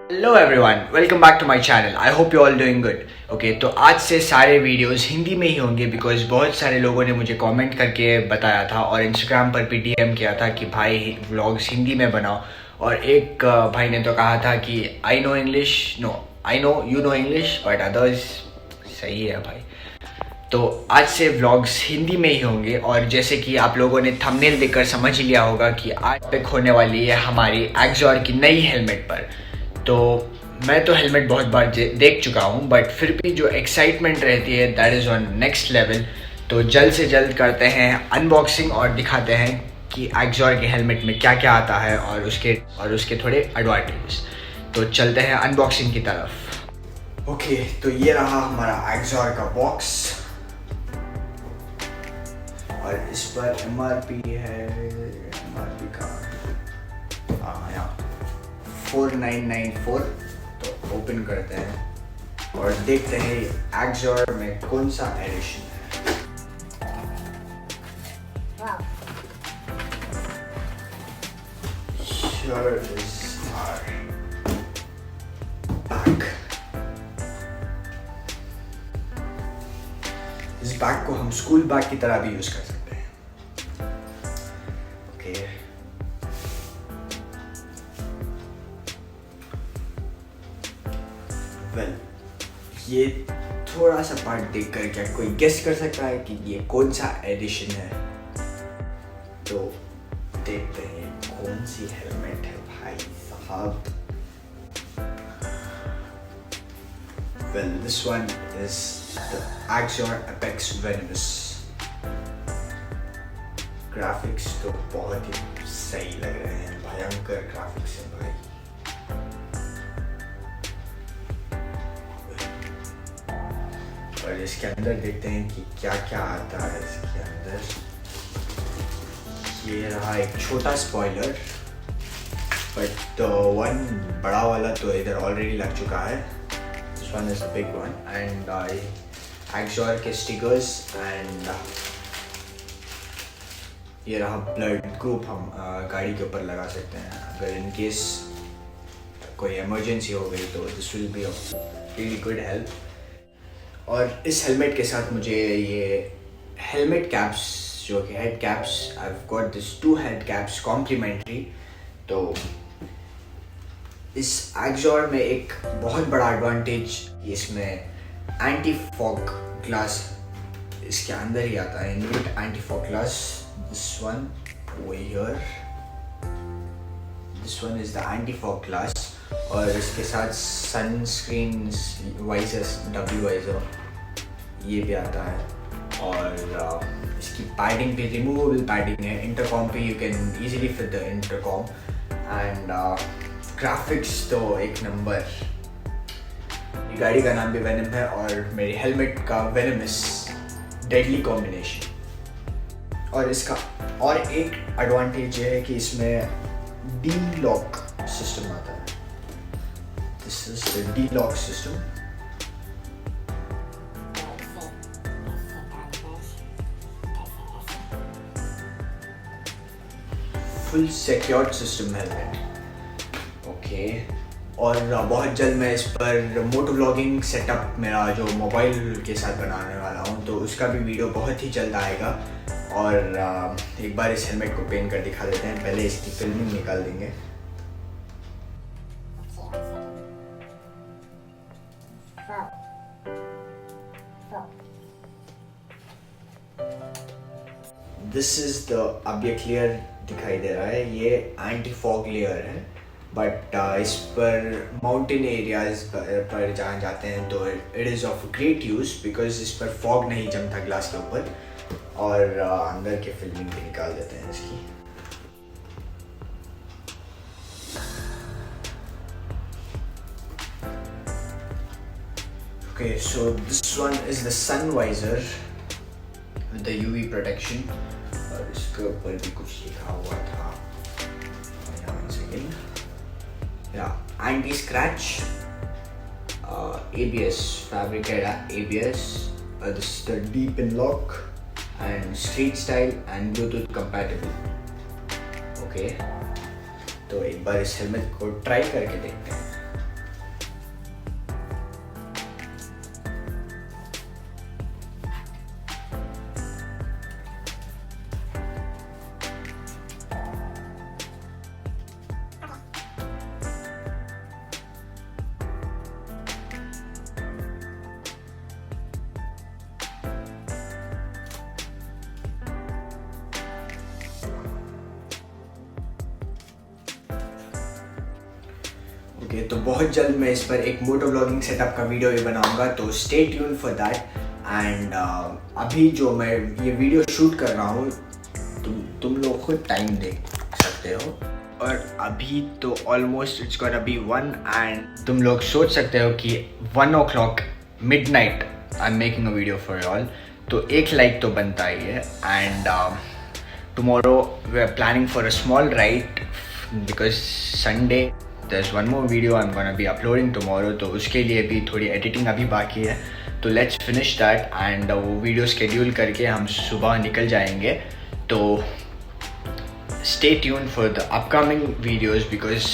Hello everyone, welcome back to my channel. I hope you all doing good. Okay, तो आज से सारे videos Hindi में ही होंगे बिकॉज बहुत सारे लोगों ने मुझे कमेंट करके बताया था और इंस्टाग्राम पर भी डीएम किया था कि भाई व्लॉग्स हिंदी में बनाओ। और एक भाई ने तो कहा था कि I know English, no I know you know English but others. सही है भाई। तो आज से व्लॉग्स हिंदी में ही होंगे और जैसे कि आप लोगों ने थंबनेल देखकर समझ ही लिया होगा कि आज पिक होने वाली है हमारी एक्सॉर की नई हेलमेट पर। तो मैं तो हेलमेट बहुत बार देख चुका हूँ बट फिर भी जो एक्साइटमेंट रहती है that is on next level. तो जल्द से जल्द करते हैं अनबॉक्सिंग और दिखाते हैं कि एक्सॉर के हेलमेट में क्या क्या आता है और उसके थोड़े एडवांटेजेस। तो चलते हैं अनबॉक्सिंग की तरफ। ओके, तो ये रहा हमारा एक्सॉर का बॉक्स और इस पर एमआरपी है। एमआरपी का यहाँ 4994। तो ओपन करते हैं और देखते हैं एक्सॉर में कौन सा एडिशन है। Sure is our back. इस बैग को हम स्कूल बैग की तरह भी यूज कर सकते हैं। ओके, वेल ये थोड़ा सा पार्ट देखकर क्या कोई गेस कर सकता है कि ये कौन सा एडिशन है? तो देखते हैं कौन सी हेलमेट है भाई साहब। Well this one is the Axor Apex Venomous। Graphics तो बहुत ही सही लग रहे हैं, भयंकर ग्राफिक्स है भाई। और इसके अंदर देखते हैं कि क्या क्या आता है इसके अंदर। ये रहा एक छोटा स्पॉइलर बट वन बड़ा वाला तो इधर ऑलरेडी लग चुका है। This one is the big one and XOR के स्टिकर्स एंड ये रहा ब्लड ग्रुप। हम गाड़ी के ऊपर लगा सकते हैं अगर इन केस कोई इमरजेंसी हो गई तो this will be of really good help. और इस हेलमेट के साथ मुझे ये हेलमेट कैप्स जो कि head caps, I have got this 2 head caps complimentary. तो इस एक्सॉर में एक बहुत बड़ा एडवांटेज इसमें एंटी फॉग ग्लास इसके अंदर ही आता है। Inbuilt anti fog glass, this one over here, this one is the anti fog glass. और इसके साथ सनस्क्रीन वाइजर, डब्ल्यू वाइजर ये भी आता है। और इसकी पैडिंग भी रिमूवेबल पैडिंग है। इंटरकॉम पे you can easily fit the intercom and graphics तो एक नंबर। गाड़ी का नाम भी वेनम है और मेरी हेलमेट का वेनमस, डेडली कॉम्बिनेशन। और इसका और एक एडवांटेज ये है कि इसमें डी लॉक सिस्टम आता है। This is the D lock system. Full secured system helmet. Okay, और बहुत जल्द मैं इस पर मोटो व्लॉगिंग सेटअप मेरा जो मोबाइल के साथ बनाने वाला हूँ तो उसका भी वीडियो बहुत ही जल्द आएगा। और एक बार इस हेलमेट को पहन कर दिखा देते हैं, पहले इसकी फिल्मिंग निकाल देंगे। दिस इज द, अब ये क्लियर दिखाई दे रहा है, ये एंटी फॉग लेयर है बट इस पर माउंटेन एरियाज पर जहाँ जाते हैं तो it is of great use because इस पर फॉग नहीं जमता ग्लास के ऊपर। और अंदर के फिल्मिंग भी निकाल देते हैं इसकी। Okay, so this one is the sun visor with the UV protection. और इसके ऊपर भी कुछ लिखा हुआ था, anti-scratch, ABS, fabricated ABS, this is the deep in lock and street style and Bluetooth compatible. Okay, तो एक बार इस हेलमेट को ट्राई करके देखते हैं। ओके तो बहुत जल्द मैं इस पर एक मोटो ब्लॉगिंग सेटअप का वीडियो भी बनाऊंगा, तो stay tune for that. And अभी जो मैं ये वीडियो शूट कर रहा हूँ तुम लोग खुद टाइम देख सकते हो, और अभी तो almost it's gonna be 1 and तुम लोग सोच सकते हो कि 1 o'clock midnight I am making a video for all, तो एक लाइक तो बनता ही है। And tomorrow we are planning for a small ride because Sunday there's one more video I'm gonna be uploading tomorrow, तो उसके लिए भी थोड़ी एडिटिंग अभी बाकी है, तो लेट्स फिनिश दैट एंड वो वीडियो शेड्यूल करके हम सुबह निकल जाएंगे। तो stay tune for the upcoming videos because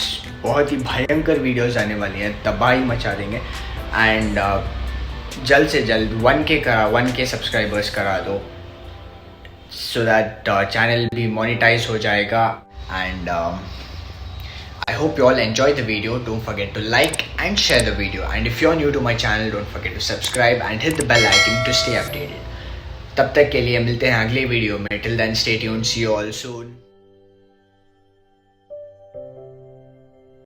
बहुत ही भयंकर वीडियोस आने वाली हैं, तबाही मचा देंगे। एंड जल्द से जल्द 1K सब्सक्राइबर्स करा दो सो दैट चैनल भी मोनेटाइज हो जाएगा। And I hope you all enjoyed the video. Don't forget to like and share the video. And if you're new to my channel, don't forget to subscribe and hit the bell icon to stay updated. तब तक के लिए मिलते हैं अगले video में. Till then, stay tuned. See you all soon.